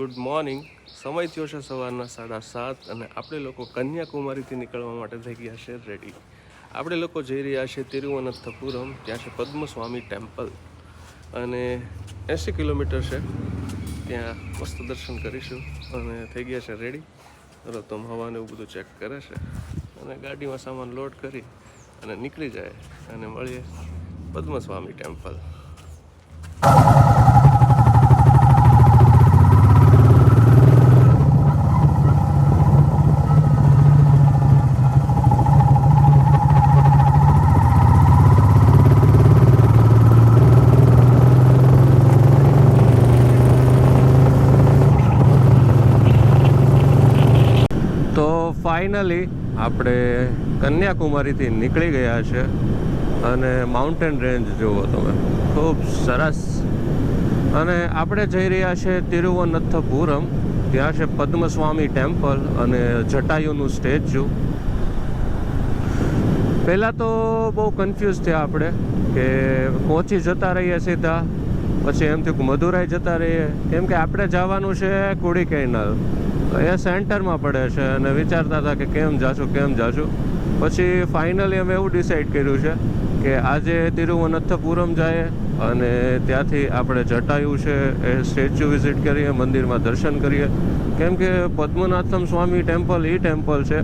Good morning. સમય થયો છે સવારના 7:30 અને આપણે લોકો કન્યાકુમારીથી નીકળવા માટે થઈ ગયા છે રેડી. આપણે લોકો જઈ રહ્યા છીએ તિરુવનંતપુરમ. ત્યાં છે પદ્મસ્વામી ટેમ્પલ અને 80 કિલોમીટર છે. ત્યાં મસ્ત દર્શન કરીશું અને થઈ ગયા છે રેડી. રતમ હવાને એવું બધું ચેક કરે છે અને ગાડીમાં સામાન લોડ કરી અને નીકળી જાય અને મળીએ પદ્મસ્વામી ટેમ્પલ. ફાઇનલી આપણે કન્યાકુમારીથી નીકળી ગયા છે અને માઉન્ટેન રેન્જ જુઓ તમે, ખૂબ સરસ. અને આપણે જઈ રહ્યા છે તિરુવનંતપુરમ. ત્યાં છે પદ્મસ્વામી ટેમ્પલ અને જટાયુનું સ્ટેચ્યુ. પહેલાં તો બહુ કન્ફ્યુઝ થયા આપણે કે કોચી જતા રહીએ સીધા, પછી એમ થયું કે મદુરાઈ જતા રહીએ, કેમ કે આપણે જવાનું છે કોડીકેનાલ. એ સેન્ટરમાં પડે છે અને વિચારતા હતા કે કેમ જાશું. પછી ફાઇનલી અમે એવું ડિસાઈડ કર્યું છે કે આજે તિરુવનંતપુરમ જઈએ અને ત્યાંથી આપણે જટાયુ છે એ સ્ટેચ્યુ વિઝિટ કરીએ, મંદિરમાં દર્શન કરીએ. કેમ કે પદ્મનાથમ સ્વામી ટેમ્પલ એ ટેમ્પલ છે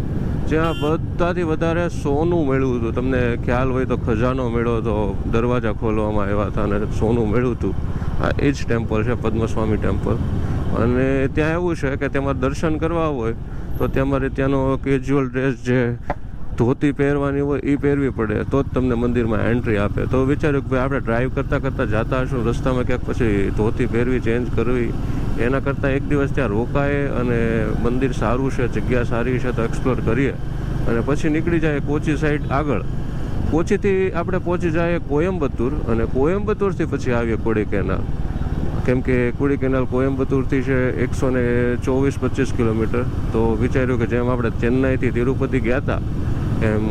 જ્યાં બધાથી વધારે સોનું મળ્યું હતું. તમને ખ્યાલ હોય તો ખજાનો મળ્યો હતો, દરવાજા ખોલવામાં આવ્યા હતા અને સોનું મળ્યું હતું. આ એ જ ટેમ્પલ છે પદ્મસ્વામી ટેમ્પલ. અને ત્યાં એવું છે કે તેમાં દર્શન કરવા હોય તો તમારે ત્યાંનો કેજ્યુઅલ ડ્રેસ જે ધોતી પહેરવાની હોય એ પહેરવી પડે, તો જ તમને મંદિરમાં એન્ટ્રી આપે. તો વિચાર્યું કે ભાઈ આપણે ડ્રાઈવ કરતાં જતા હશું, રસ્તામાં ક્યાંક પછી ધોતી પહેરવી, ચેન્જ કરવી, એના કરતાં એક દિવસ ત્યાં રોકાય અને મંદિર સારું છે, જગ્યા સારી છે તો એક્સપ્લોર કરીએ અને પછી નીકળી જાય કોચી સાઈડ આગળ. કોચીથી આપણે પહોંચી જાય કોયમ્બતુર અને કોયમ્બતુરથી પછી આવીએ કોડીકેનાલ. કેમ કે કોડીકેનાલ કોયમ્બતુરથી છે 124-25 કિલોમીટર. તો વિચાર્યું કે જેમ આપણે ચેન્નાઈથી તિરુપતિ ગયા હતા એમ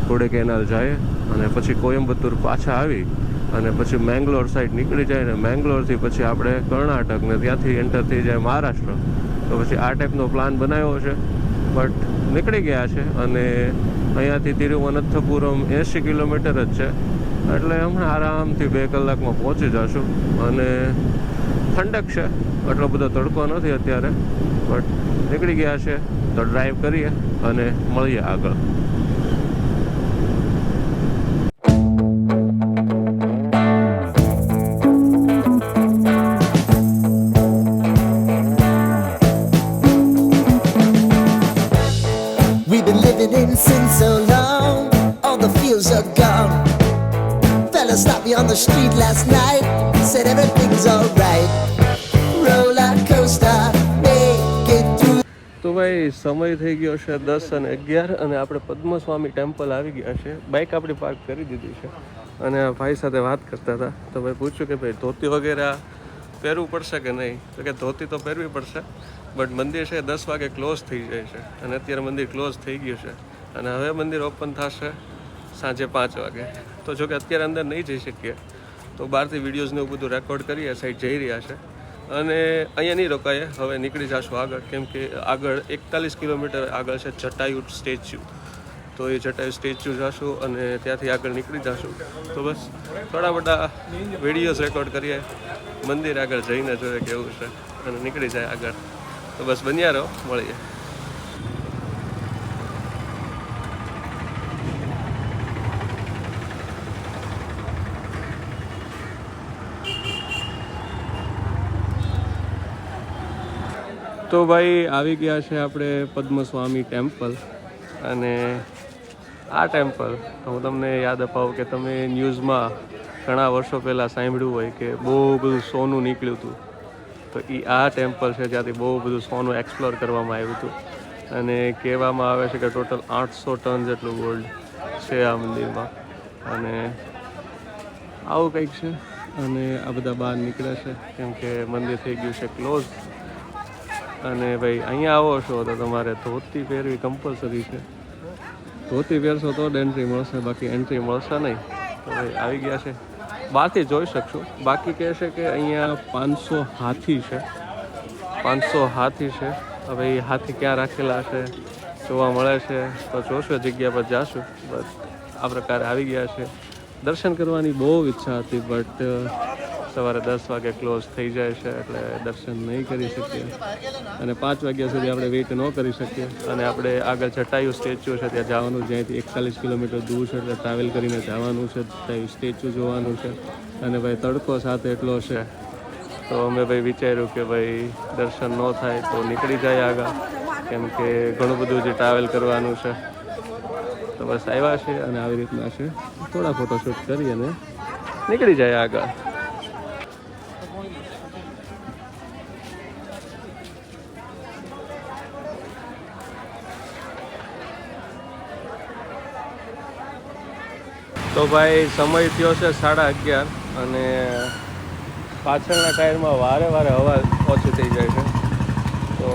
કોડીકેનાલ જાય અને પછી કોયમ્બતુર પાછા આવી અને પછી મેંગ્લોર સાઈડ નીકળી જાય ને મેંગ્લોરથી પછી આપણે કર્ણાટક ને ત્યાંથી એન્ટર થઈ જાય મહારાષ્ટ્ર. તો પછી આ ટાઈપનો પ્લાન બનાવ્યો છે, બટ નીકળી ગયા છે. અને અહીંયાથી તિરુવનંતપુરમ 80 કિલોમીટર જ છે, એટલે હમણાં આરામથી 2 કલાકમાં પહોંચી જશું. અને ઠંડક છે, એટલો બધો તડકો નથી અત્યારે, બટ નીકળી ગયા છે તો ડ્રાઈવ કરીએ અને મળીએ આગળ. We've been living in sin so long, all the feels are gone. Fella stopped me on the street last night, said everything's alright. Roller coaster, make it through. તો ભાઈ સમય થઈ ગયો છે 10:11 અને આપણે પદ્મસ્વામી ટેમ્પલ આવી ગયા છે. બાઇક આપણી પાર્ક કરી દીધી છે અને ભાઈ સાથે વાત કરતા હતા. તો ભાઈ પૂછ્યું કે ભાઈ ધોતી વગેરે પહેરવું પડશે કે નહીં. તો કે ધોતી તો પહેરવી પડશે, બટ મંદિર છે 10 વાગે ક્લોઝ થઈ જાય છે અને અત્યારે મંદિર ક્લોઝ થઈ ગયું છે અને હવે મંદિર ઓપન થશે સાંજે 5 વાગે. તો જો કે અત્યારે અંદર નહીં જઈ શકીએ, તો બહારથી વિડીયોઝને એવું બધું રેકોર્ડ કરીએ. સાઈડ જઈ રહ્યા છે અને અહીંયા નહીં રોકાઈએ, હવે નીકળી જશું આગળ. કેમ કે આગળ 41 કિલોમીટર આગળ છે જટાયુ સ્ટેચ્યુ. તો એ જટાયુ સ્ટેચ્યુ જશું અને ત્યાંથી આગળ નીકળી જશું. તો બસ થોડા બધા વિડીયોઝ રેકોર્ડ કરીએ, મંદિર આગળ જઈને જોઈએ કેવું છે અને નીકળી જાય આગળ. તો બસ બન્યા રહો, મળીએ. તો ભાઈ આવી ગયા છે આપણે પદ્મસ્વામી ટેમ્પલ. અને આ ટેમ્પલ હું તમને યાદ અપાવું કે તમે ન્યૂઝમાં ઘણા વર્ષો પહેલાં સાંભળ્યું હોય કે બહુ બધું સોનું નીકળ્યું હતું. તો એ આ ટેમ્પલ છે જ્યાંથી બહુ બધું સોનું એક્સપ્લોર કરવામાં આવ્યું હતું. અને કહેવામાં આવે છે કે ટોટલ 800 ટન જેટલું ગોલ્ડ છે આ મંદિરમાં. અને આવું કંઈક છે. અને આ બધા બહાર નીકળે છે કેમ કે મંદિર થઈ ગયું છે ક્લોઝ. અને ભાઈ અહીંયા આવો છો તો તમારે ધોતી પહેરવી કમ્પલસરી છે. ધોતી પહેરશો તો જ એન્ટ્રી મળશે, બાકી એન્ટ્રી મળશે નહીં. તો ભાઈ આવી ગયા છે, બહારથી જોઈ શકશો. બાકી કહે છે કે અહીંયા 500 હાથી છે 500 હાથી છે. હવે એ હાથી ક્યાં રાખેલા છે, જોવા મળે છે તો જોશું, જગ્યા પર જાશું. બસ આ પ્રકારે આવી ગયા છે. દર્શન કરવાની બહુ ઈચ્છા હતી, બટ સવારે 10 વાગે ક્લોઝ થઈ જાય છે, એટલે દર્શન નહીં કરી શકીએ. અને 5 વાગ્યા સુધી આપણે વેઇટ ન કરી શકીએ. અને આપણે આગળ જટાયુ સ્ટેચ્યુ છે ત્યાં જવાનું, જ્યાંથી 41 કિલોમીટર દૂર છે, એટલે ટ્રાવેલ કરીને જવાનું છે. જટાયુ સ્ટેચ્યુ જોવાનું છે. અને ભાઈ તડકો સાથે એટલો છે, તો અમે ભાઈ વિચાર્યું કે ભાઈ દર્શન ન થાય તો નીકળી જાય આગળ, કેમ કે ઘણું બધું જે ટ્રાવેલ કરવાનું છે. તો બસ આવ્યા છે અને આવી રીતના છે, થોડા ફોટોશૂટ કરી અને નીકળી જાય આગળ. તો ભાઈ સમય થયો છે 11:30 અને પાછળના ટાયરમાં વારે વારે હવા ઓછી થઈ જાય છે. તો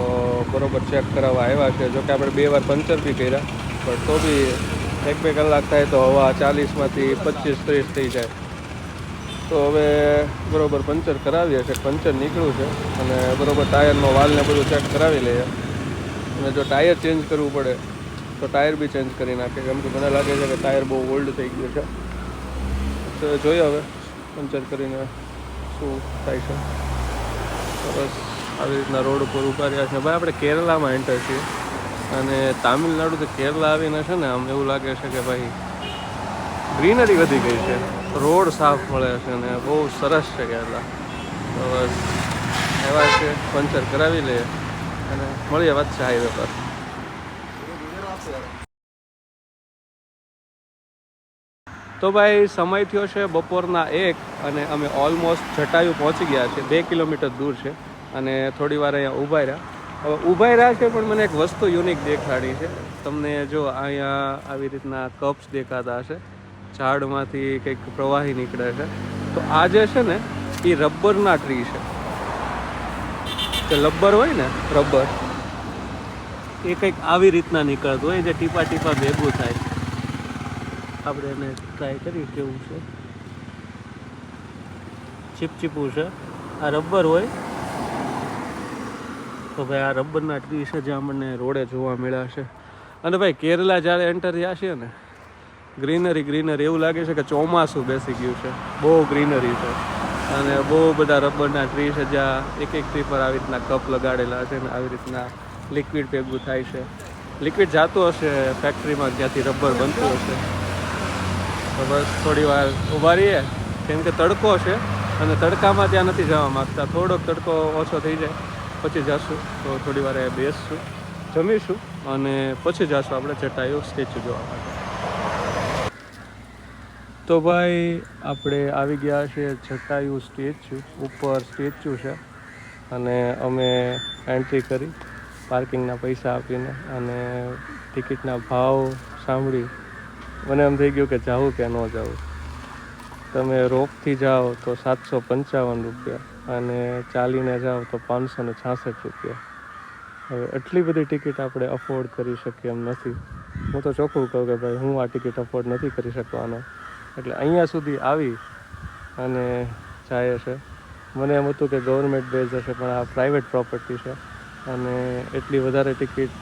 બરોબર ચેક કરાવવા આવ્યા છે. જોકે આપણે 2 વાર પંચર બી કર્યા, પણ તો બી 1-2 કલાક થાય તો હવા 40માંથી 25-30 થઈ જાય. તો હવે બરોબર પંચર કરાવીએ છીએ. પંચર નીકળ્યું છે અને બરોબર ટાયરનો વાલને બધું ચેક કરાવી લઈએ. અને જો ટાયર ચેન્જ કરવું પડે તો ટાયર બી ચેન્જ કરી નાખે, કેમ કે મને લાગે છે કે ટાયર બહુ ઓલ્ડ થઈ ગયું છે. તો જોઈએ હવે પંચર કરીને શું થાય છે. બસ આવી રીતના રોડ ઉપર ઉભા રહ્યા છે. ભાઈ આપણે કેરલામાં એન્ટર છીએ અને તામિલનાડુથી કેરલા આવીને છે ને આમ એવું લાગે છે કે ભાઈ ગ્રીનરી વધી ગઈ છે, રોડ સાફ મળે છે અને બહુ સરસ છે કેરલા. તો બસ એવા છે, પંચર કરાવી લઈએ અને મળીએ વચ્ચે હાઈવે પર. તો ભાઈ સમય થયો છે બપોરના 1 અને અમે ઓલમોસ્ટ જટાયુ પહોંચી ગયા છે. 2 કિલોમીટર દૂર છે અને થોડી વાર અહીંયા ઊભા રહ્યા. હવે ઊભા રહ્યા છે પણ મને એક વસ્તુ યુનિક દેખાડી છે. તમને જો અહીંયા આવી રીતના કપ્સ દેખાતા હશે, ઝાડમાંથી કંઈક પ્રવાહી નીકળે છે. તો આ જે છે ને એ રબરના ટ્રી છે. કે રબર હોય ને, રબર એ કંઈક આવી રીતના નીકળતું હોય, જે ટીપા ટીપા ભેગું થાય. આપણે એને ટ્રાય કરી કેવું છે. ચીપચીપું છે. આ રબર હોય તો ભાઈ આ રબરના ટ્રી છે જે આપણને રોડે જોવા મળ્યા છે. અને ભાઈ કેરલા જ્યારે એન્ટર થયા છીએ ને, ગ્રીનરી એવું લાગે છે કે ચોમાસું બેસી ગયું છે. બહુ ગ્રીનરી છે અને બહુ બધા રબરના ટ્રી છે, જ્યાં એક ટ્રી પર આવી રીતના કપ લગાડેલા છે અને આવી રીતના લિક્વિડ ભેગું થાય છે. લિક્વિડ જાતું હશે ફેક્ટરીમાં જ્યાંથી રબર બનતું હશે. તો બસ થોડી વાર ઊભા રહીએ, કેમ કે તડકો છે અને તડકામાં ત્યાં નથી જવા માગતા. થોડોક તડકો ઓછો થઈ જાય પછી જશું. તો થોડી વાર બેસશું, જમીશું અને પછી જશું આપણે જટાયુ સ્ટેચ્યુ જોવા માટે. તો ભાઈ આપણે આવી ગયા છે જટાયુ સ્ટેચ્યુ ઉપર. સ્ટેચ્યુ છે અને અમે એન્ટ્રી કરી પાર્કિંગના પૈસા આપીને, અને ટિકિટના ભાવ સાંભળી મને એમ થઈ ગયું કે જાવું કે ન જાવું. તમે રોપથી જાઓ તો 755 રૂપિયા અને ચાલીને જાઓ તો 566 રૂપિયા. હવે એટલી બધી ટિકિટ આપણે અફોર્ડ કરી શકીએ એમ નથી. હું તો ચોખ્ખું કહું કે ભાઈ હું આ ટિકિટ અફોર્ડ નથી કરી શકવાનો. એટલે અહીંયા સુધી આવી અને જાય છે. મને એમ હતું કે ગવર્મેન્ટ બેઝ હશે, પણ આ પ્રાઇવેટ પ્રોપર્ટી છે અને એટલી વધારે ટિકિટ,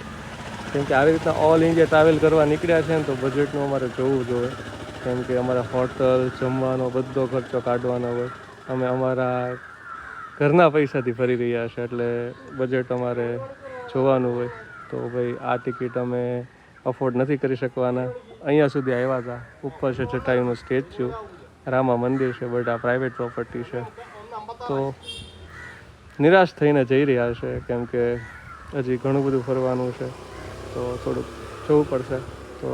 કેમ કે આવી રીતના ઓલ ઇન્ડિયા ટ્રાવેલ કરવા નીકળ્યા છે ને, તો બજેટનું અમારે જોવું જોઈએ. કેમ કે અમારા હોટલ, જમવાનો બધો ખર્ચો કાઢવાનો હોય. અમે અમારા ઘરના પૈસાથી ફરી રહ્યા છે, એટલે બજેટ અમારે જોવાનું હોય. તો ભાઈ આ ટિકિટ અમે અફોર્ડ નથી કરી શકવાના. અહીંયા સુધી આવ્યા હતા. ઉપર છે જટાયુનું સ્ટેચ્યુ, રામા મંદિર છે, બટ આ પ્રાઇવેટ પ્રોપર્ટી છે. તો નિરાશ થઈને જઈ રહ્યા છે, કેમ કે હજી ઘણું બધું ફરવાનું છે, તો થોડુંક જવું પડશે. તો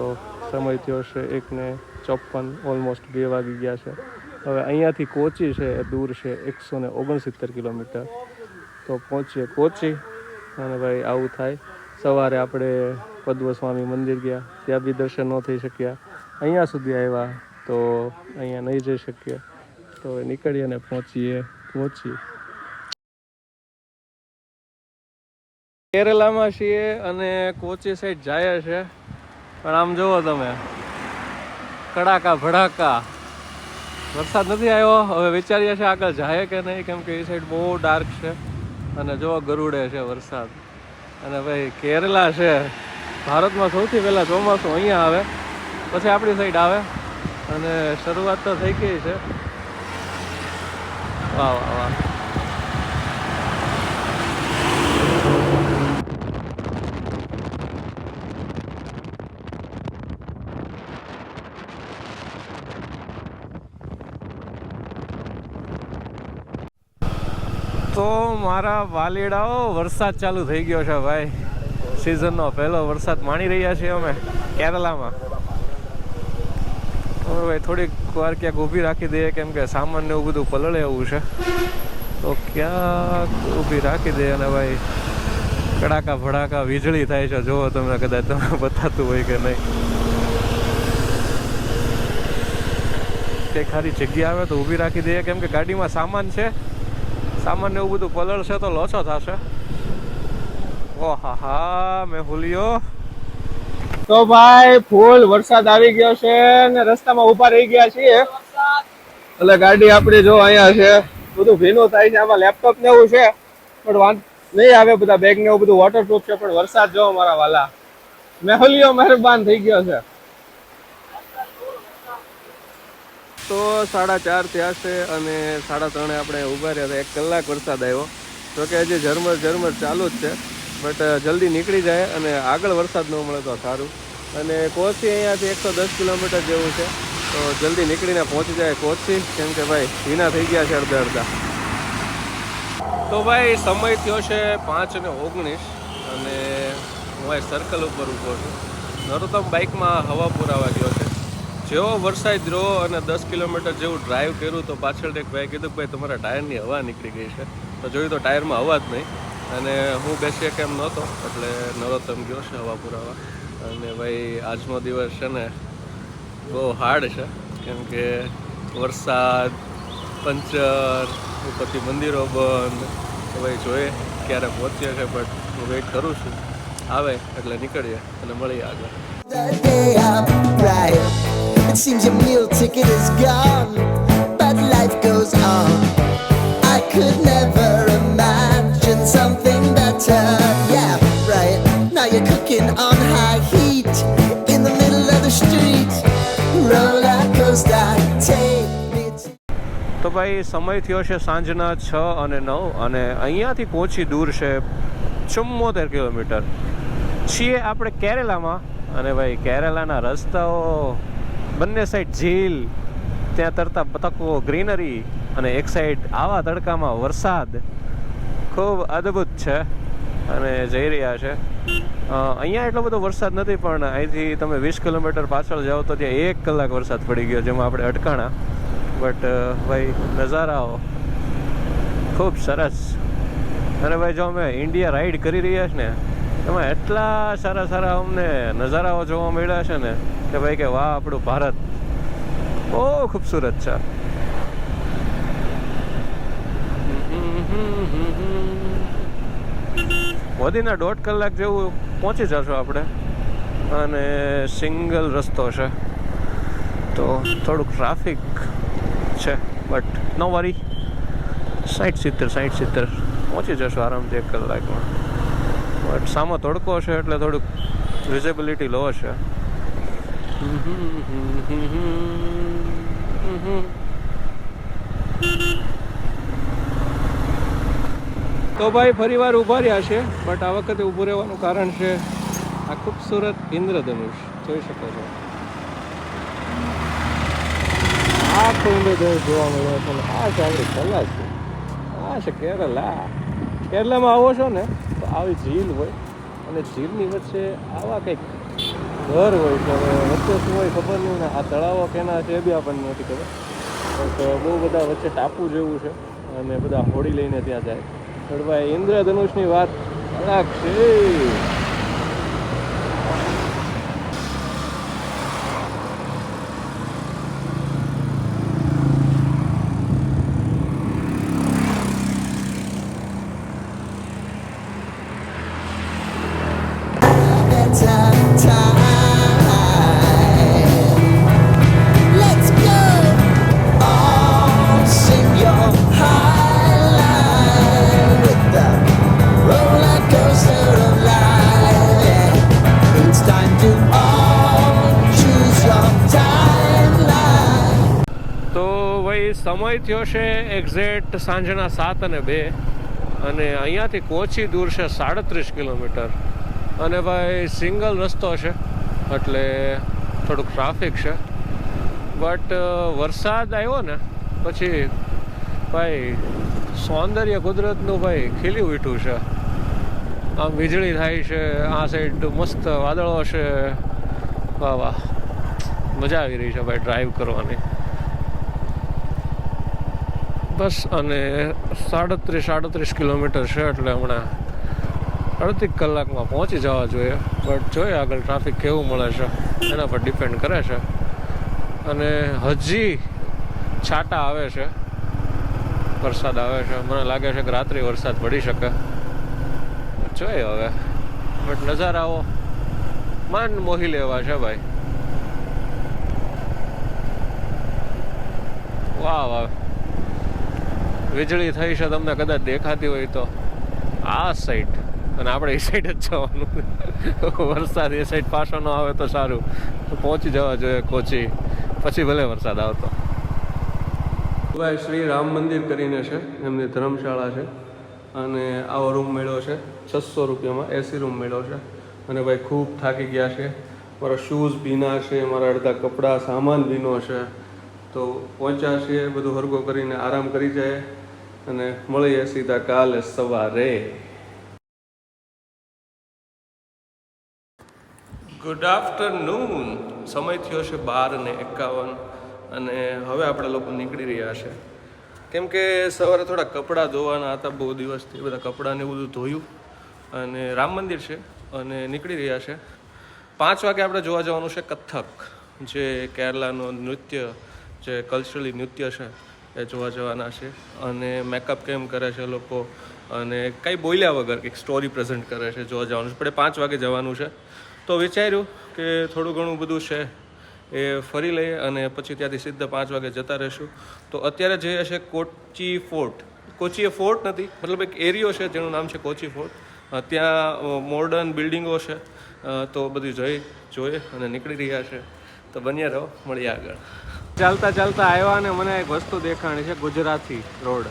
સમય થયો છે 1:54, ઓલમોસ્ટ 2 વાગી ગયા છે. હવે અહીંયાથી કોચી છે એ દૂર છે 169 કિલોમીટર. તો પહોંચીએ કોચી અને ભાઈ આવું થાય. સવારે આપણે પદ્મસ્વામી મંદિર ગયા, ત્યાં બી દર્શન ન થઈ શક્યા. અહીંયા સુધી આવ્યા તો અહીંયા નહીં જઈ શકીએ. તો નીકળીએ અને પહોંચી કેરલામાં છીએ અને કોચી સાઈડ જાય છે. પણ આમ જુઓ તમે, કડાકા ભડાકા વરસાદ નથી આવ્યો. હવે વિચારીએ છીએ આગળ જાય કે નહીં, કેમ કે એ સાઈડ બહુ ડાર્ક છે અને જો ગરુડે છે વરસાદ. અને ભાઈ કેરલા છે ભારતમાં સૌથી પહેલાં ચોમાસું અહીંયા આવે, પછી આપણી સાઈડ આવે, અને શરૂઆત તો થઈ ગઈ છે. વાહ વાહ વાહ. તો મારા વાલીડાઓ વરસાદ ચાલુ થઈ ગયો છે ભાઈ. સિઝનનો પહેલો વરસાદ માણી રહ્યા છીએ અમે કેરલામાં. હવે ભાઈ થોડીક વાર ક્યાંક ઊભી રાખી દઈએ, કેમ કે સામાન ને એવું બધું પલળે એવું છે, તો ક્યાંક ઊભી રાખી દઈએ. અને ભાઈ કડાકા ભડાકા વીજળી થાય છે, જુઓ તમે, કદાચ તમે બતાતું હોય કે નહીં. કંઈ ખાલી જગ્યા આવે તો ઊભી રાખી દઈએ, કેમ કે ગાડીમાં સામાન છે, સામાન ને એવું બધું પલળશે તો લોચો થશે. ઓ હા હા મેહુલિયો. તો ભાઈ ફૂલ વરસાદ આવી ગયો છે ને રસ્તામાં ઊભા રહી ગયા છીએ. એટલે ગાડી આપણી જો અહીંયા છે, બધું ભીનું થાય છે. આમાં લેપટોપ ને એવું છે પણ વાંધો નહીં આવે, બધા બેગ ને એવું બધું વોટરપ્રૂફ છે. પણ વરસાદ જો મારા વાલા મેહુલિયો મહેરબાન થઈ ગયો છે. તો 4:30 થયા છે અને 3:30 આપણે ઊભા રહ્યા હતા. 1 કલાક વરસાદ આવ્યો, તો કે હજી ઝરમર ઝરમર ચાલુ જ છે, બટ જલ્દી નીકળી જાય અને આગળ વરસાદ ન મળે તો સારું. અને કોચી અહીંયાથી 110 કિલોમીટર જેવું છે, તો જલ્દી નીકળીને પહોંચી જાય કોચી, કેમ કે ભાઈ ભીના થઈ ગયા છે અડધા. તો ભાઈ સમય થયો છે 5:19 અને હું ભાઈ સર્કલ ઉપર ઊભો છું. નરોત્તમ બાઇકમાં હવા પુરાવા ગયો છે. જેવો વરસાદ રહ્યો અને 10 કિલોમીટર જેવું ડ્રાઈવ કર્યું, તો પાછળ એક ભાઈ કીધું કે ભાઈ તમારા ટાયરની હવા નીકળી ગઈ છે. તો જોયું તો ટાયરમાં હવા જ નહીં, અને હું બેસી કેમ નહોતો, એટલે નરોત્તમ ગયો છે હવા પુરાવા. અને ભાઈ આજનો દિવસ છે ને બહુ હાર્ડ છે, કેમ કે વરસાદ, પંચર, ઉપરથી મંદિરો બંધ. તો ભાઈ જોઈએ ક્યારે પહોંચીએ છે, બટ હું વેઇટ કરું છું, આવે એટલે નીકળીએ અને મળીએ આગળ. The day I'm right. It seems your meal ticket is gone, but life goes on. I could never imagine something better. Yeah, right. Now you're cooking on high heat in the middle of the street. Roller coaster, take me to. તો ભાઈ સમય થયો છે સાંજના 6:09 અને અહીંયાથી પહોંચી દૂર છે 74 કિલોમીટર. છીએ આપણે કેરેલામાં. અને ભાઈ કેરેલાના રસ્તાઓ, બંને સાઈડ ઝીલ, ત્યાં તરતા બતકો, ગ્રીનરી, અને એક સાઈડ આવા તડકામાં વરસાદ. ખૂબ અદ્ભુત છે અને જઈ રહ્યા છે. અહીંયા એટલો બધો વરસાદ નથી, પણ અહીંથી તમે 20 કિલોમીટર પાછળ જાઓ તો ત્યાં 1 કલાક વરસાદ પડી ગયો, જેમાં આપણે અટકાણા. બટ ભાઈ નજારાઓ ખૂબ સરસ. અને ભાઈ જો અમે ઇન્ડિયા રાઈડ કરી રહ્યા છે ને, એમાં એટલા સારા અમને નજારાઓ જોવા મળ્યા છે ને કે ભાઈ કે વાહ, આપણું ભારત બહુ ખૂબસૂરત છે. વધીને 1.5 કલાક જેવું પહોંચી જશો આપણે. અને સિંગલ રસ્તો છે, તો થોડુંક ટ્રાફિક છે, બટ નો વરી. 60-70 પહોંચી જશો આરામથી 1 કલાકમાં. બટ સામો તડકો છે એટલે થોડુંક વિઝિબિલિટી લો છે. તો ભાઈ ફરી વાર ઊભા રહ્યા છે, બટ આ વખતે ઊભું રહેવાનું કારણ છે આ ખૂબસૂરત ઇન્દ્રધનુષ જોઈ શકો છો. આખું ઇન્દ્રધનુષ જોવા મળ્યો છે. આ છે આપણી કલા છે, આ છે કેરલા. કેરલામાં આવો છો ને તો આવી ઝીલ હોય, અને ઝીલની વચ્ચે આવા કંઈક ઘર હોય છે. હવે વચ્ચે શું હોય ખબર નહીં, ને આ તળાવો કેના છે એ બી આપણને નથી ખબર. તો બહુ બધા વચ્ચે ટાપુ જેવું છે, અને બધા હોડી લઈને ત્યાં જાય. પણ ભાઈ ઇન્દ્રધનુષની વાત અલગ છે. Let's go. All sing your high line with the ભાઈ સમય થયો છે એક્ઝેક્ટ સાંજના 7:02 અને અહીંયાથી કોચી દૂર છે 37 કિલોમીટર અને ભાઈ સિંગલ રસ્તો છે એટલે થોડુંક ટ્રાફિક છે બટ વરસાદ આવ્યો ને પછી ભાઈ સૌંદર્ય કુદરતનું ભાઈ ખીલી ઉઠ્યું છે. આમ વીજળી થાય છે, આ સાઈડ મસ્ત વાદળો છે. વાહ વાહ, મજા આવી રહી છે ભાઈ ડ્રાઈવ કરવાની. બસ અને 37 કિલોમીટર છે એટલે હમણાં અડધી કલાકમાં પહોંચી જવા જોઈએ. બટ જોઈએ આગળ ટ્રાફિક કેવું મળે છે એના પર ડિપેન્ડ કરે છે. અને હજી છાંટા આવે છે, વરસાદ આવે છે. મને લાગે છે કે રાત્રે વરસાદ પડી શકે. જોઈએ હવે, બટ નજારાઓ માન મોહી લેવા છે ભાઈ. વાહ વાહ, વીજળી થઈ છે, તમને કદાચ દેખાતી હોય તો આ સાઈડ, અને આપણે એ સાઈડ જ જવાનું. વરસાદ એ સાઈડ પાછો ન આવે તો સારું, પહોંચી જવા જોઈએ કોચી, પછી ભલે વરસાદ આવતો. ભાઈ શ્રી રામ મંદિર કરીને છે, એમની ધર્મશાળા છે અને આવો રૂમ મળ્યો છે 600 રૂપિયામાં. એસી રૂમ મળ્યો છે અને ભાઈ ખૂબ થાકી ગયા છે. મારા શૂઝ ભીના છે, મારા અડધા કપડાં સામાન ભીનો છે. તો પહોંચ્યા છીએ, બધું હરગો કરીને આરામ કરી જાય અને મળીએ સીધા કાલે સવારે. Good afternoon. સમય થયો છે 12:51 અને હવે આપણે લોકો નીકળી રહ્યા છે. કેમ કે સવારે થોડા કપડાં ધોવાના હતા, બહુ દિવસથી બધા કપડાં ને બધું ધોયું અને રામ મંદિર છે અને નીકળી રહ્યા છે. 5 વાગે આપણે જોવા જવાનું છે કથક, જે કેરલાનું નૃત્ય, જે કલ્ચરલી નૃત્ય છે એ જોવા જવાના છે. અને મેકઅપ કેમ કરે છે લોકો અને કંઈ બોલ્યા વગર કંઈક સ્ટોરી પ્રેઝન્ટ કરે છે, જોવા જવાનું છે. આપણે 5 વાગે જવાનું છે. તો વિચાર્યું કે થોડું ઘણું બધું છે એ ફરી લઈએ અને પછી ત્યાંથી સીધા 5 વાગે જતા રહીશું. તો અત્યારે જઈએ છે કોચી ફોર્ટ. કોચી એ ફોર્ટ નથી, મતલબ એક એરિયો છે જેનું નામ છે કોચી ફોર્ટ. ત્યાં મોડર્ન બિલ્ડિંગો છે, તો બધું જોઈએ અને નીકળી રહ્યા છે. તો બન્યા રહો, મળીએ આગળ. ચાલતા ચાલતા આવ્યા ને મને એક વસ્તુ દેખાણી છે, ગુજરાતી રોડ.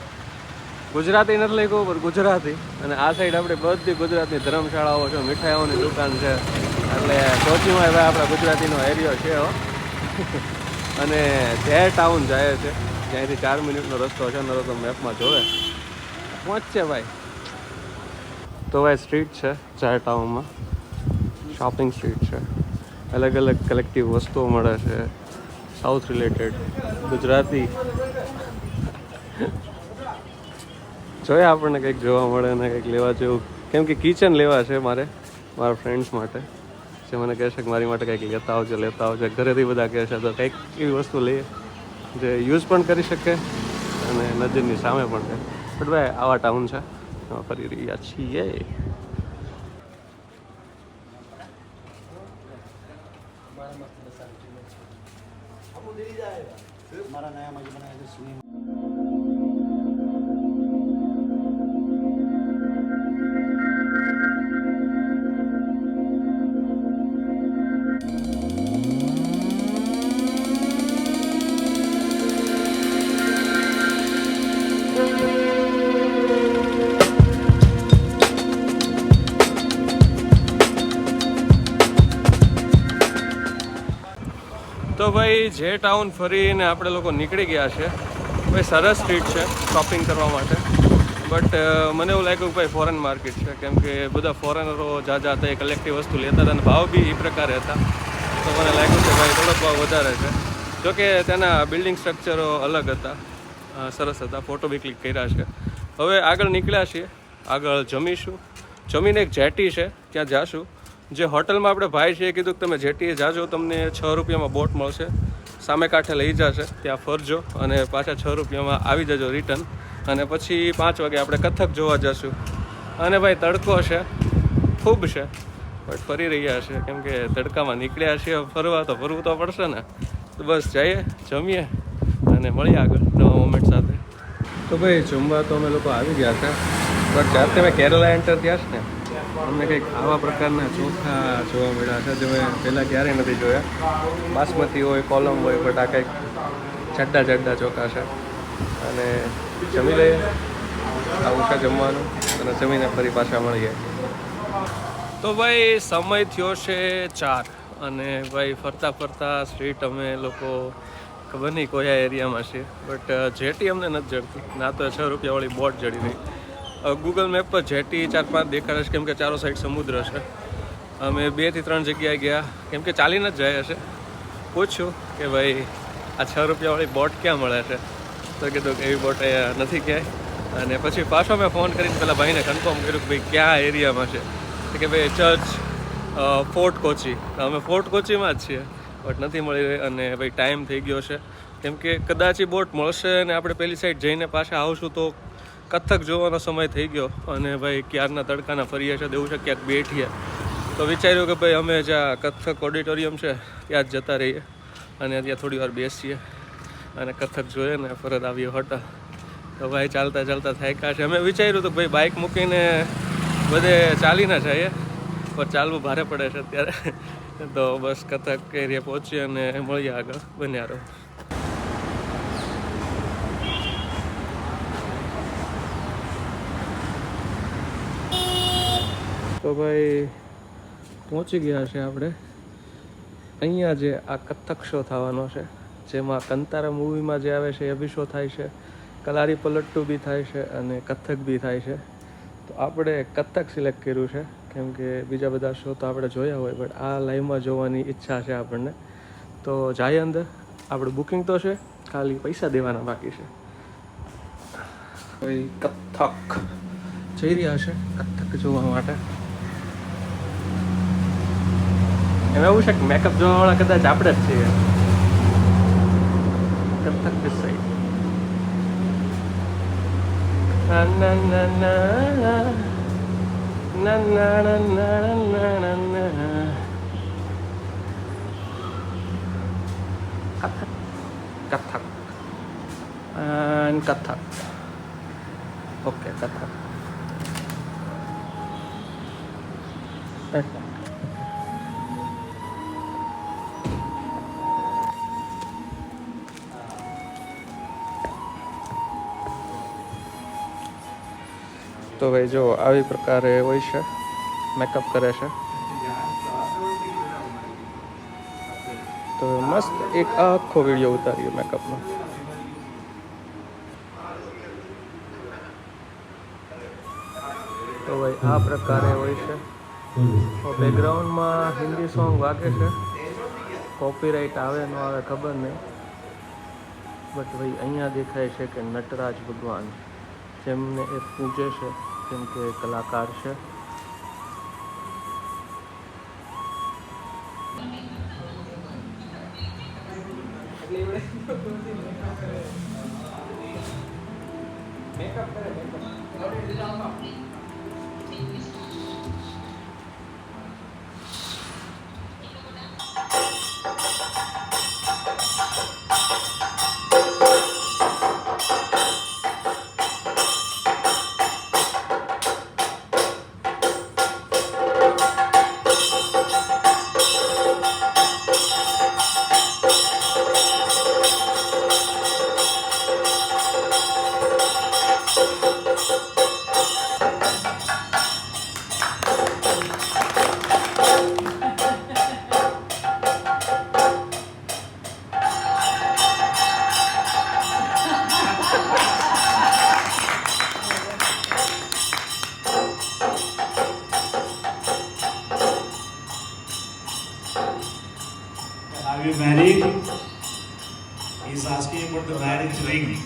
ગુજરાતી નથી લખ્યું પણ ગુજરાતી. અને આ સાઈડ આપણે બધી ગુજરાતની ધર્મશાળાઓ છે, મીઠાઈઓની દુકાન છે, એટલે કોચીમાં હવે આપણા ગુજરાતીનો એરિયો છે. અને તે ટાઉન જાય છે, ત્યાંથી 4 મિનિટનો રસ્તો છે, નરો તો મેપમાં જોવે પહોંચશે ભાઈ. તો ભાઈ સ્ટ્રીટ છે ચાર ટાઉનમાં, શોપિંગ સ્ટ્રીટ છે, અલગ અલગ કલેક્ટિવ વસ્તુઓ મળે છે, સાઉથ રિલેટેડ, ગુજરાતી. જોઈએ આપણને કંઈક જોવા મળે ને કંઈક લેવા જેવું. કેમ કે કિચન લેવા છે મારે, મારા ફ્રેન્ડ્સ માટે, જે મને કહે છે કે મારી માટે કંઈક લેતા આવજો. ઘરેથી બધા કહે છે તો કંઈક એવી વસ્તુ લઈએ જે યુઝ પણ કરી શકે અને નજરની સામે પણ છે. બટ ભાઈ આવા ટાઉન છે, એમાં ફરી રહ્યા છીએ. તો ભાઈ જે ટાઉન ફરીને આપણે લોકો નીકળી ગયા છે. ભાઈ સરસ સ્ટ્રીટ છે શોપિંગ કરવા માટે, બટ મને એવું લાગ્યું કે ભાઈ ફોરેન માર્કેટ છે, કેમ કે બધા ફોરેનરો જાજા હતા, એ કલેક્ટિવ વસ્તુ લેતા હતા અને ભાવ બી એ પ્રકારે હતા. તો મને લાગ્યું કે ભાઈ થોડોક ભાવ વધારે છે. જોકે તેના બિલ્ડિંગ સ્ટ્રક્ચરો અલગ હતા, સરસ હતા, ફોટો બી ક્લિક કર્યા છે. હવે આગળ નીકળ્યા છીએ, આગળ જમીશું. જમીને એક જેટી છે ત્યાં જાશું. જે હોટલમાં આપણે ભાઈ છે એ કીધું કે તમે જેટીએ જાજો, તમને 6 રૂપિયામાં બોટ મળશે, સામે કાંઠે લઈ જશે, ત્યાં ફરજો અને પાછા 6 રૂપિયામાં આવી જજો રિટર્ન. અને પછી 5 વાગે આપણે કથક જોવા જશું. અને ભાઈ તડકો છે, ખૂબ છે, બટ ફરી રહ્યા છે કેમ કે તડકામાં નીકળ્યા છીએ ફરવા, તો ફરવું તો પડશે ને. તો બસ જઈએ, જમીએ અને મળીએ આગળ નવા મોમેન્ટ સાથે. તો ભાઈ જમવા તો અમે લોકો આવી ગયા હતા, બટ જ્યારે તમે કેરલા એન્ટર થયા છે ને, અમને કંઈક આવા પ્રકારના ચોખા જોવા મળ્યા છે જે મેં પહેલાં ક્યારેય નથી જોયા. બાસમતી હોય, કોલમ હોય, બટ આ કંઈક જાડા જાડા ચોખા છે અને જમી લઈએ. આવું છે જમવાનું અને જમીને ફરી પાછા મળીએ. તો ભાઈ સમય થયો છે 4 અને ભાઈ ફરતા ફરતા સ્ટ્રીટ અમે લોકો ખબર નહીં કયા એરિયામાં છે, બટ જેટી અમને નથી જડતી. ના તો 6 રૂપિયાવાળી બોટ જડી રહી. ગૂગલ મેપ પર જેટી 4-5 દેખાડે છે, કેમ કે ચારો સાઈડ સમુદ્ર છે. અમે 2 થી 3 જગ્યાએ ગયા, કેમ કે ચાલીને જ જાય હશે. પૂછ્યું કે ભાઈ આ 6 રૂપિયાવાળી બોટ ક્યાં મળે છે, તો કીધું કે એવી બોટ અહીંયા નથી ક્યાંય. અને પછી પાછો મેં ફોન કરીને પેલા ભાઈને કન્ફર્મ કર્યું કે ભાઈ ક્યાં એરિયામાં છે, તો કે ભાઈ ચર્ચ ફોર્ટ કોચી. અમે ફોર્ટ કોચીમાં જ છીએ, બટ નથી મળી રહી. અને ભાઈ ટાઈમ થઈ ગયો છે, કેમ કે કદાચ એ બોટ મળશે અને આપણે પેલી સાઈડ જઈને પાછા આવશું તો કથક જોવાનો સમય થઈ ગયો. અને ભાઈ ક્યારના તડકાના ફરીએ છે, દેવું છે ક્યાંક બેઠીએ. તો વિચાર્યું કે ભાઈ અમે જ્યાં કથક ઓડિટોરિયમ છે ત્યાં જ જતા રહીએ અને ત્યાં થોડી વાર બેસીએ અને કથક જોઈએ ને પરત આવીએ હોટલ. તો ભાઈ ચાલતા ચાલતા થાક્યા છે. અમે વિચાર્યું હતું કે ભાઈ બાઇક મૂકીને બધે ચાલીને જઈએ, પણ ચાલવું ભારે પડે છે અત્યારે. તો બસ કથક એરિયા પહોંચીએ અને મળીએ આગળ. બન્યા રહો. તો ભાઈ પહોંચી ગયા છે આપણે. અહીંયા જે આ કથક શો થવાનો છે, જેમાં કંતારા મૂવીમાં જે આવે છે એ બી શો થાય છે, કલારી પલટ્ટુ બી થાય છે અને કથક બી થાય છે. તો આપણે કથક સિલેક્ટ કર્યું છે, કેમ કે બીજા બધા શો તો આપણે જોયા હોય, બટ આ લાઈવમાં જોવાની ઈચ્છા છે આપણને. તો જાય અંદર. આપણું બુકિંગ તો છે, ખાલી પૈસા દેવાના બાકી છે. ભાઈ કથક જઈ રહ્યા છે કથક જોવા માટે. એમ એવું છે કે મેકઅપ જોવાવાળા કદાચ આપણે જ છીએ. કથક દિસ સાઈડ. ના ના ના ના ના ના ના ના ના. કથક કથક and કથક. ઓકે કથક. તો ભાઈ જો આવી પ્રકારે હોય છે, મેકઅપ કરે છે. તો મસ્ત એક આખો વિડીયો ઉતાર્યો મેકઅપનો. તો ભાઈ આ પ્રકારે હોય છે. બેકગ્રાઉન્ડમાં હિન્દી સોંગ વાગે છે. કોપીરાઇટ આવે ન આવે ખબર નહીં, બટ ભાઈ અહીંયા દેખાય છે કે નટરાજ ભગવાન, જેમને એ પૂજે છે, કેમ કે કલાકાર છે. Are you married? He's asking about the marriage ring.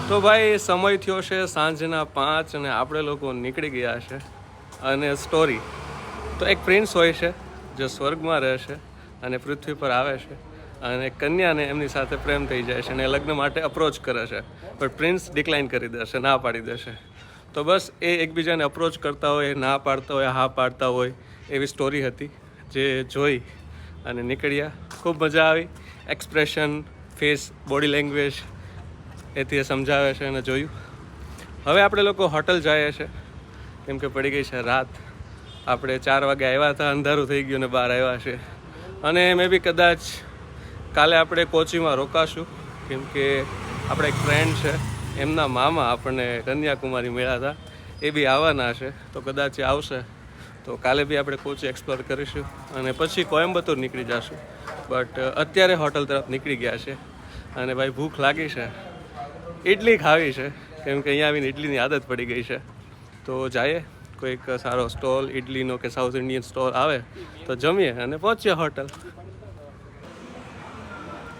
તો ભાઈ સમય થયો છે સાંજના 5 અને આપણે લોકો નીકળી ગયા છે. અને સ્ટોરી તો એક પ્રિન્સ હોય છે જે સ્વર્ગમાં રહે છે અને પૃથ્વી પર આવે છે અને કન્યાને એમની સાથે પ્રેમ થઈ જાય છે અને લગ્ન માટે અપ્રોચ કરે છે, પણ પ્રિન્સ ડિક્લાઇન કરી દેશે, ના પાડી દેશે. તો બસ એ એકબીજાને અપ્રોચ કરતા હોય, ના પાડતા હોય, હા પાડતા હોય, એવી સ્ટોરી હતી જે જોઈ અને નીકળ્યા. ખૂબ મજા આવી. એક્સપ્રેશન, ફેસ, બોડી લેંગ્વેજ એથી એ સમજાવે છે અને જોયું. હવે આપણે લોકો હોટલ જઈએ છીએ કેમ કે પડી ગઈ છે રાત. આપણે 4 વાગે આવ્યા હતા, અંધારું થઈ ગયું ને બહાર આવ્યા છે. અને મેં બી કદાચ કાલે આપણે કોચીમાં રોકાશું કેમ કે આપણે એક ફ્રેન્ડ છે, એમના મામા આપણને કન્યાકુમારી મળ્યા હતા, એ બી આવવાના છે. તો કદાચ એ આવશે તો કાલે બી આપણે કોચી એક્સપ્લોર કરીશું અને પછી કોયમ્બતુર નીકળી જશું. બટ અત્યારે હોટલ તરફ નીકળી ગયા છે અને ભાઈ ભૂખ લાગી છે, ઇડલી ખાવી છે કેમ કે અહીંયા આવીને ઇડલીની આદત પડી ગઈ છે. તો જઈએ, કોઈક સારો સ્ટોલ ઇડલીનો કે સાઉથ ઇન્ડિયન સ્ટોલ આવે તો જમીએ અને પહોંચીએ હોટલ.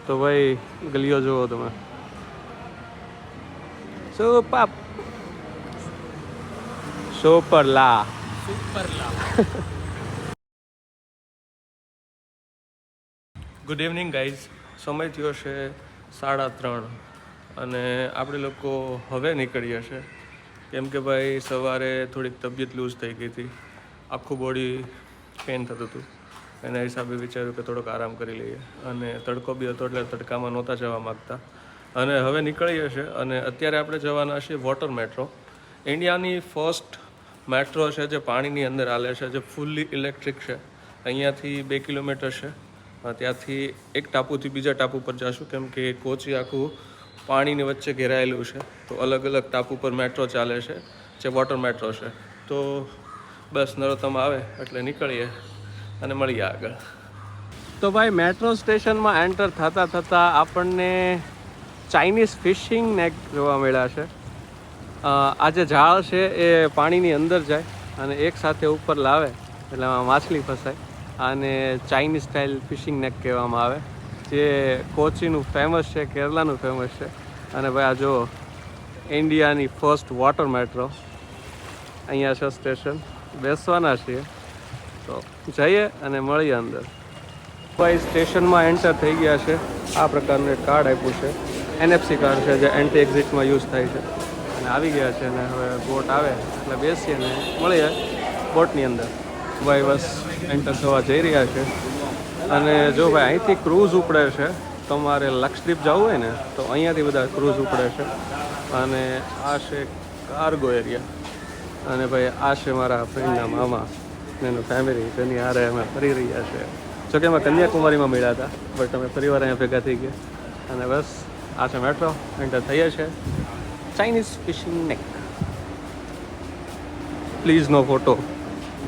તો ભાઈ ગલીઓ જુઓ તમે, સુપર સુપરલા. Good evening guys. સમય થયો છે 3:30 અને આપણે લોકો હવે નીકળીએ છીએ કેમ કે ભાઈ સવારે થોડીક તબિયત લૂઝ થઈ ગઈ હતી, આખું બોડી પેઇન થતું હતું. એના હિસાબે વિચાર્યું કે થોડોક આરામ કરી લઈએ અને તડકો બી હતો એટલે તડકામાં નહોતા જવા માગતા. અને હવે નીકળીએ છીએ અને અત્યારે આપણે જવાના છીએ વોટર મેટ્રો. ઇન્ડિયાની ફર્સ્ટ મેટ્રો છે જે પાણીની અંદર હાલે છે, જે ફૂલ્લી ઇલેક્ટ્રિક છે. અહીંયાથી 2 કિલોમીટર છે. ત્યાંથી એક ટાપુથી બીજા ટાપુ પર જઈશું કેમ કે કોચી આખું પાણીની વચ્ચે ઘેરાયેલું છે. તો અલગ અલગ ટાપુ પર મેટ્રો ચાલે છે જે વોટર મેટ્રો છે. તો બસ નરોત્તમ આવે એટલે નીકળીએ અને મળીએ આગળ. તો ભાઈ મેટ્રો સ્ટેશનમાં એન્ટર થતાં થતાં આપણને ચાઇનીઝ ફિશિંગ નેક જોવા મળ્યા છે. આ જે ઝાડ છે એ પાણીની અંદર જાય અને એક સાથે ઉપર લાવે એટલે આમાં માછલી ફસાય. આને ચાઇનીઝ સ્ટાઇલ ફિશિંગ નેક કહેવામાં આવે, જે કોચીનું ફેમસ છે, કેરલાનું ફેમસ છે. અને ભાઈ આ જો ઇન્ડિયાની ફર્સ્ટ વોટર મેટ્રો અહીંયા છે સ્ટેશન. બેસવાના છીએ તો જઈએ અને મળીએ અંદર. ભાઈ સ્ટેશનમાં એન્ટર થઈ ગયા છે. આ પ્રકારનું એક કાર્ડ આપ્યું છે, NFC કાર્ડ છે, જે એન્ટી એક્ઝિટમાં યુઝ થાય છે. અને આવી ગયા છે અને હવે બોટ આવે એટલે બેસીએ ને મળીએ બોટની અંદર. ભાઈ બસ એન્ટર થવા જઈ રહ્યા છે. અને જો ભાઈ અહીંથી ક્રૂઝ ઉપડે છે. તમારે લક્ષદ્વીપ જવું હોય ને તો અહીંયાથી બધા ક્રૂઝ ઉપડે છે. અને આ છે કાર્ગો એરિયા. અને ભાઈ આ છે મારા ફ્રેન્ડના મામા ને એનું ફેમિલી, જેની હારે અમે ફરી રહ્યા છે. જોકે અમે કન્યાકુમારીમાં મળ્યા હતા, બટ અમે ફરી વાર અહીંયા ભેગા થઈ ગયા. અને બસ આ છે મેટ્રો, એન્ટર થઈએ છે. Chinese fishing net. Please no photo,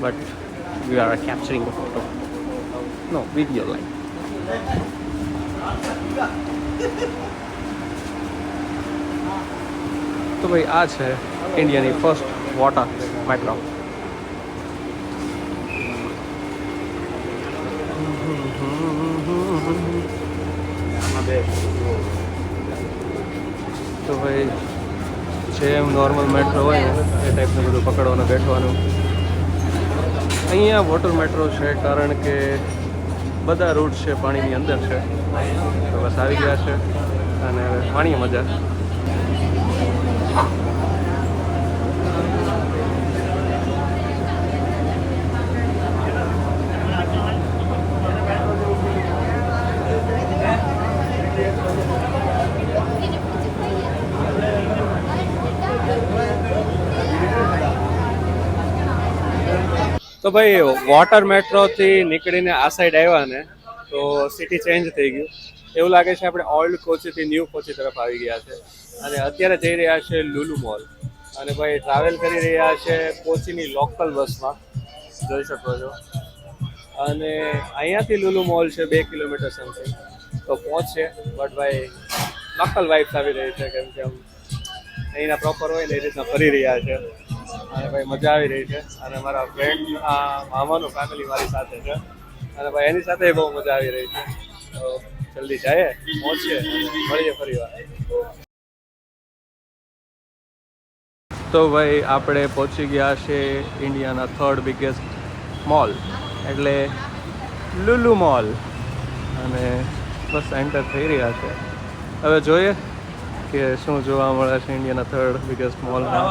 but we are capturing a photo, no video like. તો ભાઈ આ છે ઇન્ડિયાની ફર્સ્ટ વોટર મેટ્રો. તો ભાઈ જેમ નોર્મલ મેટ્રો હોય ને એ ટાઈપનું બધું પકડવાનું, બેઠવાનું. અહીંયા વોટર મેટ્રો છે કારણ કે બધા રૂટ છે પાણીની અંદર છે. તો બસ આવી ગયા છે અને હવે માણીએ મજા. તો ભાઈ વોટર મેટ્રોથી નીકળીને આ સાઈડ આવ્યા ને તો સિટી ચેન્જ થઈ ગયું એવું લાગે છે. આપણે ઓલ્ડ કોચીથી ન્યૂ કોચી તરફ આવી ગયા છે અને અત્યારે જઈ રહ્યા છે લુલુ મોલ. અને ભાઈ ટ્રાવેલ કરી રહ્યા છે કોચીની લોકલ બસમાં, જોઈ શકો છો. અને અહીંયાથી લુલુ મોલ છે 2 કિલોમીટર સમથિંગ, તો પહોંચશે. બટ ભાઈ લોકલ વાઇબ્સ આવી રહી છે, કેમ કે આમ અહીંના પ્રોપર હોય ને એ રીતના ફરી રહ્યા છે. અને ભાઈ મજા આવી રહી છે. અને મારા ફ્રેન્ડ મામાનું ફેમિલી મારી સાથે છે અને ભાઈ એની સાથે બહુ મજા આવી રહી છે. તો જલ્દી જઈએ, પહોંચીએ અને મળીએ ફરી વાર. તો ભાઈ આપણે પહોંચી ગયા છે ઇન્ડિયાના 3rd બિગેસ્ટ મોલ એટલે લુલુ મોલ. અને બસ એન્ટર થઈ રહ્યા છે. હવે જોઈએ કે શું જોવા મળે છે ઇન્ડિયાના 3rd બિગેસ્ટ મોલમાં.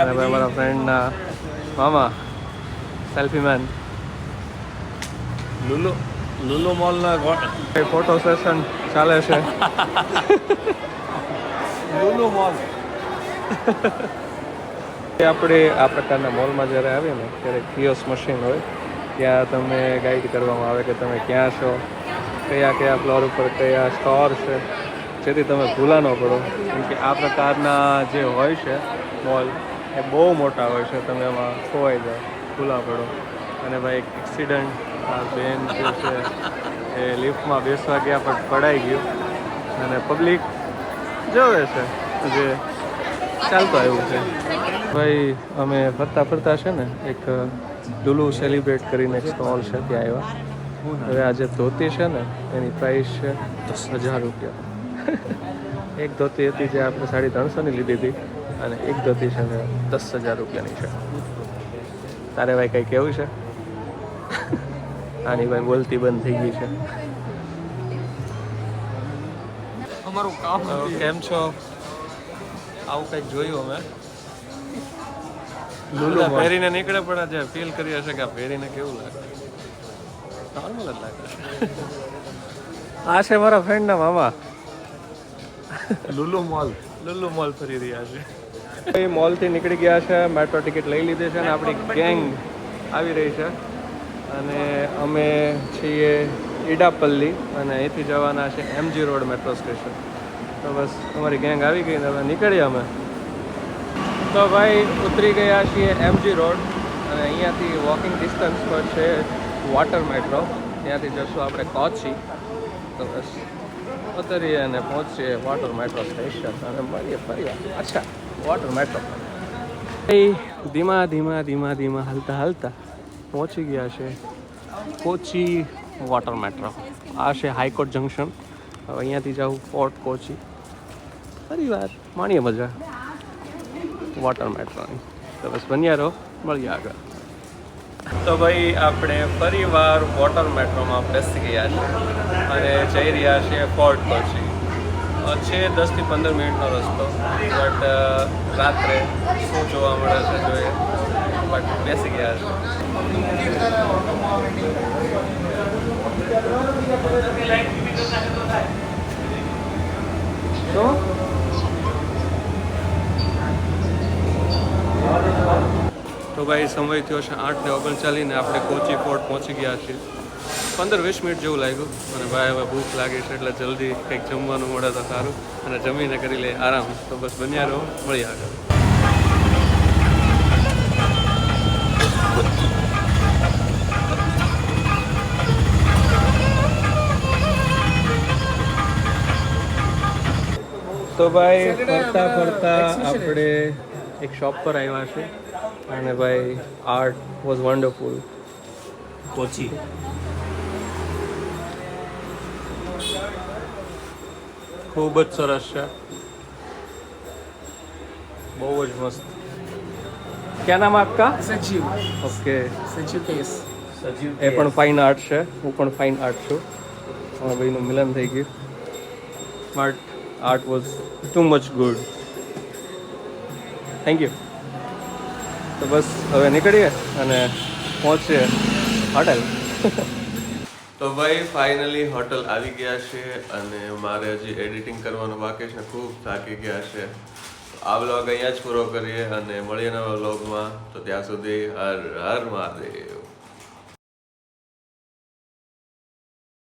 અને ભાઈ મારા ફ્રેન્ડના મામા સેલ્ફી મેન. લુલુ મોલના ફોટો સેશન ચાલે છે. લુલુ મોલ આપણે આ પ્રકારના મોલમાં જ્યારે આવીએ ને ત્યારે કિયોસ્ક મશીન હોય, ત્યાં તમને ગાઈડ કરવામાં આવે કે તમે ક્યાં છો, કયા કયા ફ્લોર ઉપર કયા સ્ટોર છે, જેથી તમે ભૂલા ન પડો. કેમ કે આ પ્રકારના જે હોય છે મોલ એ બહુ મોટા હોય છે, તમે એમાં ખોવાઈ જાઓ, ભૂલા પડો. અને ભાઈ એક એક્સિડન્ટ, આ બેન જે છે એ લિફ્ટમાં બેસવા ગયા પણ પડાઈ ગયું અને પબ્લિક જોવે છે જે ચાલતો આવ્યું છે. ભાઈ અમે ફરતા ફરતા છે ને એક લુલુ સેલિબ્રેટ કરીને એક સ્ટોલ છે ત્યાં આવ્યા. હવે આ જે ધોતી છે ને એની પ્રાઇસ છે 10,000 રૂપિયા. એક ધોતી હતી જે આપણે 350ની લીધી હતી અને એક ધોતી છે ને 10,000 રૂપિયાની છે. તારે ભાઈ કંઈ કેવું છે? આની ભાઈ બોલતી બંધ થઈ ગઈ છે. અમારું કામ કેમ છો? આવું કંઈક જોયું અમે. લુલુ પહેરીને નીકળે પણ જે ફીલ કરી હશે કે આ પહેરીને કેવું લાગે? નોર્મલ જ લાગે છે. આ છે મારા ફ્રેન્ડના મામા. લુલુ મોલ ફરી રહ્યા છે. એ મોલથી નીકળી ગયા છે, મેટ્રો ટિકિટ લઈ લીધી છે અને આપણી ગેંગ આવી રહી છે. અને અમે છીએ ઈડાપલ્લી અને અહીંથી જવાના છે MG રોડ મેટ્રો સ્ટેશન. તો બસ અમારી ગેંગ આવી ગઈ ને હવે નીકળીએ અમે. તો ભાઈ ઉતરી ગયા છીએ MG રોડ અને અહીંયાથી વોકિંગ ડિસ્ટન્સ પર છે વોટર મેટ્રો. ત્યાંથી જશું આપણે કોચી. તો બસ ઉતરીએ અને પહોંચીએ વોટર મેટ્રો સ્ટેશન અને મળીએ ફરી અચ્છા વોટર મેટ્રો. ધીમા ધીમા ધીમા ધીમા હાલતા હાલતા પહોંચી ગયા છે કોચી વોટર મેટ્રો. આ છે હાઈકોર્ટ જંકશન. હવે અહીંયાથી જાઉં ફોર્ટ કોચી. ફરી વાર માણીએ મજા વોટર મેટ્રોની. તો બસ બન્યા રહો, મળીએ આગળ. તો ભાઈ આપણે ફરી વાર વોટર મેટ્રોમાં બેસી ગયા છે અને જઈ રહ્યા છીએ ફોર્ટ કોચી. છે 10 થી 15 મિનિટનો રસ્તો, બટ રાત્રે શું જોવા મળે છે જોઈએ. બટ બેસી ગયા છે. તો ભાઈ સમય થયો છે 8:39 ને આપણે કોચી ફોર્ટ પહોંચી ગયા છીએ. 15-20 મિનિટ જેવું લાગ્યું અને ભાઈ હવે ભૂખ લાગી છે એટલે જલ્દી કંઈક જમવાનું મળે તો સારું અને જમીને કરી લે આરામ. તો બસ બન્યા રહો, મળીએ આગળ. તો ભાઈ ફરતા ફરતા આપણે એક શોપ પર આવ્યા છે અને ભાઈ આર્ટ વોઝ વન્ડરફુલ. કોચી ખૂબ જ સરસ છે, બહુ જ મસ્ત. ક્યાં નામ આપકા? सचिव ઓકે, सचिव केस એ પણ ફાઇન આર્ટ છે, હું પણ ફાઇન આર્ટ છું. અમારા ભાઈનું મિલન થઈ ગયું. But art was too much good. Thank you. તો બસ હવે નીકળીએ અને પહોંચીએ હોટેલ. તો ભાઈ ફાઇનલી હોટલ આવી ગયા છે અને મારે હજી એડિટિંગ કરવાનું બાકી છે. ખૂબ થાકી ગયા છે. આ વ્લોગ અહીંયા જ પૂરો કરીએ અને મળીએ નવા વ્લોગમાં. તો ત્યાં સુધી હર હર મહાદેવ.